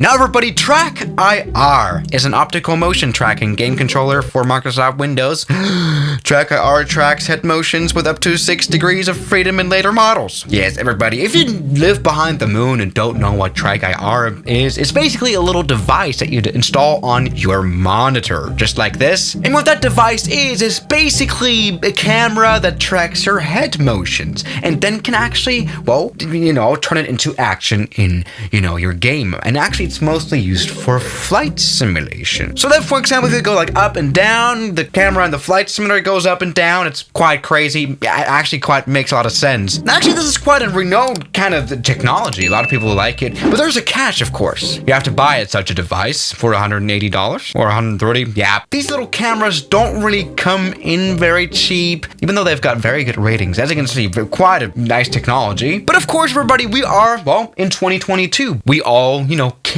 Now everybody, TrackIR is an optical motion tracking game controller for Microsoft Windows. TrackIR tracks head motions with up to 6 degrees of freedom in later models. Yes, everybody, if you live behind the moon and don't know what TrackIR is, it's basically a little device that you install on your monitor, just like this. And what that device is basically a camera that tracks your head motions and then can actually, well, turn it into action in, your game. And actually, it's mostly used for flight simulation. So that, for example, if you go like up and down, the camera in the flight simulator goes up and down. It's quite crazy. It actually quite makes a lot of sense. And actually, this is quite a renowned kind of technology. A lot of people like it, but there's a catch, of course. You have to buy such a device for $180 or $130. Yeah, these little cameras don't really come in very cheap, even though they've got very good ratings. As you can see, quite a nice technology. But of course, everybody, we are, well, in 2022. We all,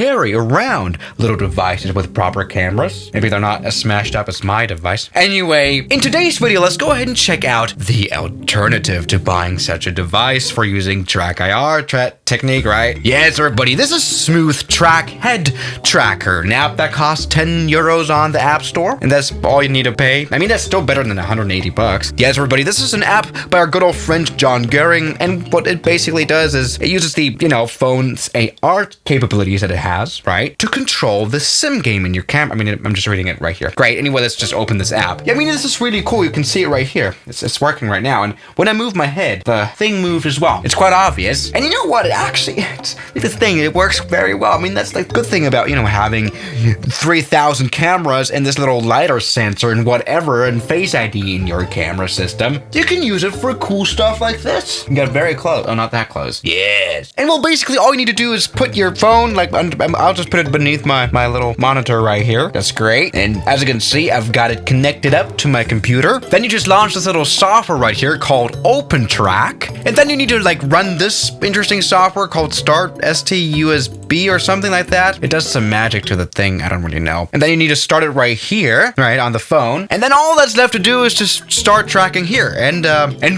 carry around little devices with proper cameras. Maybe they're not as smashed up as my device. Anyway, in today's video, let's go ahead and check out the alternative to buying such a device for using TrackIR technique, right? Yes, everybody, this is Smooth Track Head Tracker, an app that costs 10 euros on the App Store, and that's all you need to pay. I mean, that's still better than 180 bucks. Yes, everybody, this is an app by our good old friend John Goering, and what it basically does is it uses the, phone's AR capabilities that it has, right, to control the sim game in your camera. I mean, I'm just reading it right here. Great. Anyway, let's just open this app. Yeah, I mean, this is really cool. You can see it right here. It's working right now. And when I move my head, the thing moved as well. It's quite obvious. And you know what? It works very well. I mean, that's the good thing about, having 3,000 cameras and this little LiDAR sensor and whatever and Face ID in your camera system. You can use it for cool stuff like this. You got very close. Oh, not that close. Yes. And well, basically all you need to do is put your phone, I'll just put it beneath my little monitor right here. That's great. And as you can see, I've got it connected up to my computer. Then you just launch this little software right here called OpenTrack. And then you need to run this interesting software called Start STUSB or something like that. It does some magic to the thing. I don't really know. And then you need to start it right here, right on the phone. And then all that's left to do is just start tracking here. And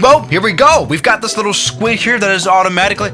well, here we go. We've got this little squid here that is automatically...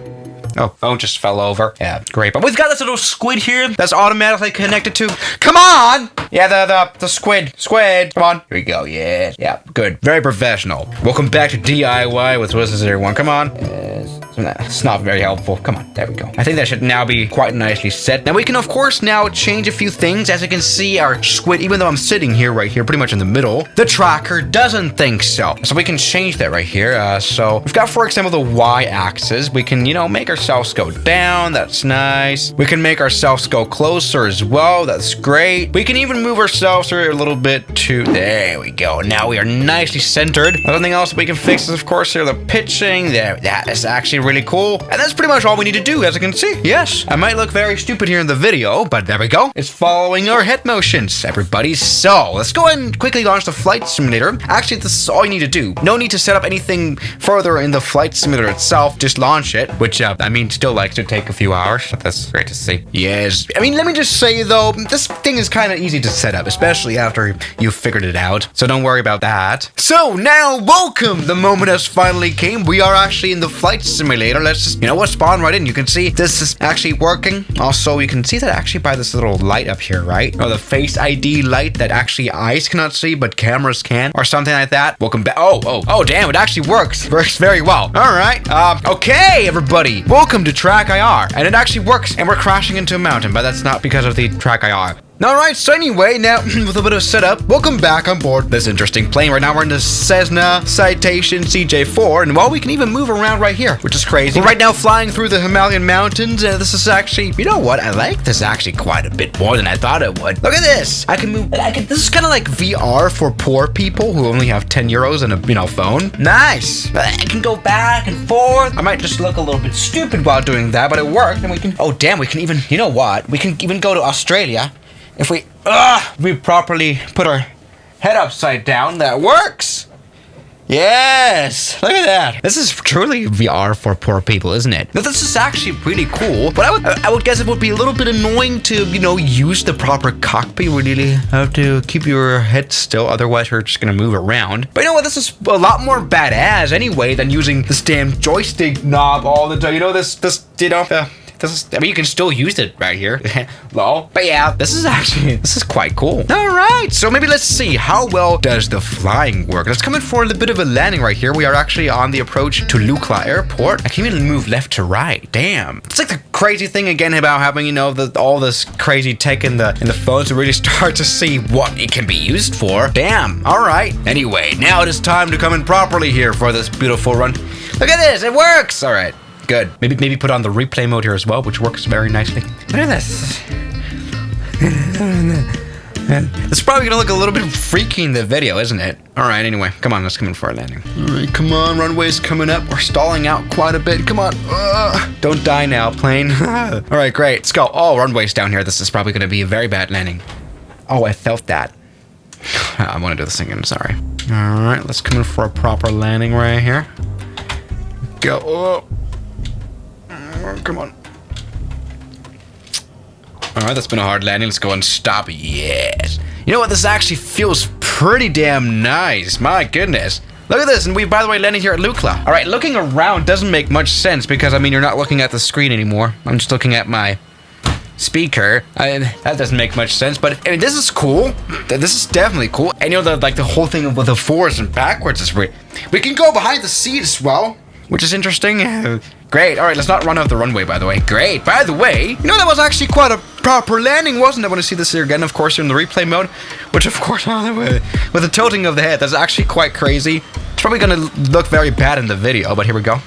Oh, phone just fell over. Yeah, great. But we've got this little squid here that's automatically connected to... Come on! Yeah, the squid. Squid. Come on. Here we go. Yeah. Yeah, good. Very professional. Welcome back to DIY with Wizards, everyone. Come on. Yes. It's not very helpful. Come on. There we go. I think that should now be quite nicely set. Now we can, of course, now change a few things. As you can see, our squid, even though I'm sitting here, right here, pretty much in the middle, the tracker doesn't think so. So we can change that right here. So we've got, for example, the Y-axis. We can, make ourselves go down. That's nice. We can make ourselves go closer as well. That's great. We can even move ourselves here a little bit to... There we go. Now we are nicely centered. Something else we can fix is, of course, here, the pitching. There. That is actually really cool. And that's pretty much all we need to do, as you can see. Yes, I might look very stupid here in the video, but there we go. It's following our head motions, everybody. So let's go ahead and quickly launch the flight simulator. Actually, this is all you need to do. No need to set up anything further in the flight simulator itself. Just launch it, which, still likes to take a few hours, but that's great to see. Yes. I mean, let me just say, though, this thing is kind of easy to set up, especially after you've figured it out. So don't worry about that. So now, welcome. The moment has finally came. We are actually in the flight simulator. Let's just, spawn right in. You can see this is actually working. Also, you can see that actually by this little light up here, right? Or the Face ID light that actually eyes cannot see, but cameras can, or something like that. Welcome back. Oh, damn, it actually works. Works very well. All right. Okay, everybody. Welcome to TrackIR. And it actually works. And we're crashing into a mountain, but that's not because of the TrackIR. Alright, so anyway, now with a bit of setup, welcome back on board this interesting plane. Right now we're in the Cessna Citation CJ4, and we can even move around right here, which is crazy. We're right now flying through the Himalayan mountains, and this is actually, you know what, I like this actually quite a bit more than I thought it would. Look at this. I can move, this is kind of like VR for poor people who only have 10 euros and a, phone. Nice. I can go back and forth. I might just look a little bit stupid while doing that, but it worked, and we can, oh damn, we can even, you know what, we can even go to Australia. If we properly put our head upside down, that works. Yes, look at that. This is truly VR for poor people, isn't it? Now, this is actually pretty cool, but I would guess it would be a little bit annoying to, use the proper cockpit. You really have to keep your head still, otherwise you're just gonna move around. But you know what, this is a lot more badass anyway than using this damn joystick knob all the time. I mean, you can still use it right here. Lol. But yeah, this is quite cool. All right, so maybe let's see, how well does the flying work? Let's come in for a little bit of a landing right here. We are actually on the approach to Lukla Airport. I can even move left to right. Damn. It's like the crazy thing again about having, you know, all this crazy tech in the phone to really start to see what it can be used for. Damn. All right. Anyway, now it is time to come in properly here for this beautiful run. Look at this. It works. All right. Good. Maybe put on the replay mode here as well, which works very nicely. Look at this. It's probably gonna look a little bit freaky in the video, isn't it? All right, anyway, come on, let's come in for a landing. All right, come on, runway's coming up. We're stalling out quite a bit. Come on. Don't die now, plane. All right, great. Let's go. Oh, runway's down here. This is probably gonna be a very bad landing. Oh, I felt that. I want to do this again, sorry. All right, let's come in for a proper landing right here. Go. Oh, come on. All right, that's been a hard landing. Let's go and stop. Yes. You know what? This actually feels pretty damn nice. My goodness. Look at this. And we, by the way, landed here at Lukla. All right, looking around doesn't make much sense because, I mean, you're not looking at the screen anymore. I'm just looking at my speaker. That doesn't make much sense, but I mean, this is cool. This is definitely cool. And you know, the whole thing with the forwards and backwards is weird. We can go behind the seat as well, which is interesting. Great. All right, let's not run off the runway, by the way. Great. By the way, you know, that was actually quite a proper landing, wasn't it? I want to see this here again, of course, in the replay mode, which, of course, with the tilting of the head, that's actually quite crazy. It's probably going to look very bad in the video, but here we go.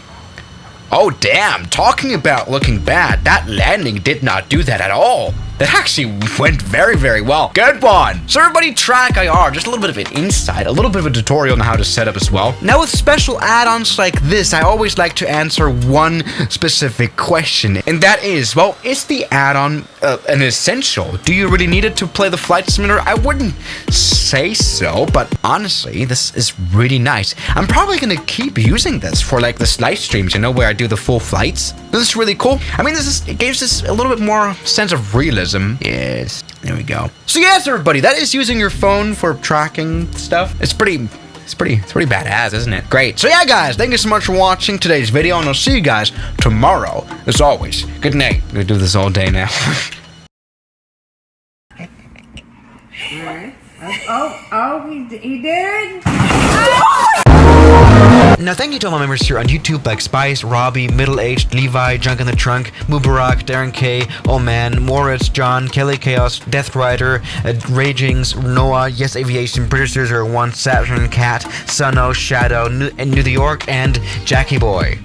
Oh, damn. Talking about looking bad, that landing did not do that at all. That actually went very, very well. Good one. So everybody, TrackIR, just a little bit of an insight, a little bit of a tutorial on how to set up as well. Now with special add-ons like this, I always like to answer one specific question, and that is, well, is the add-on an essential? Do you really need it to play the flight simulator? I wouldn't say so, but honestly, this is really nice. I'm probably gonna keep using this for like the live streams, you know, where I do the full flights. This is really cool. I mean, it gives us a little bit more sense of realism. Yes, there we go. So yes, everybody, that is using your phone for tracking stuff. It's pretty badass, isn't it? Great. So yeah, guys, thank you so much for watching today's video, and I'll see you guys tomorrow. As always, good night. I'm gonna do this all day now. He did? Now, thank you to all my members here on YouTube, like Spice, Robbie, Middle Aged, Levi, Junk in the Trunk, Mubarak, Darren K, Oh Man, Moritz, John, Kelly Chaos, Death Rider, Ragings, Noah, Yes Aviation, British 001, Saturn Cat, Suno, Shadow, New York, and Jackie Boy.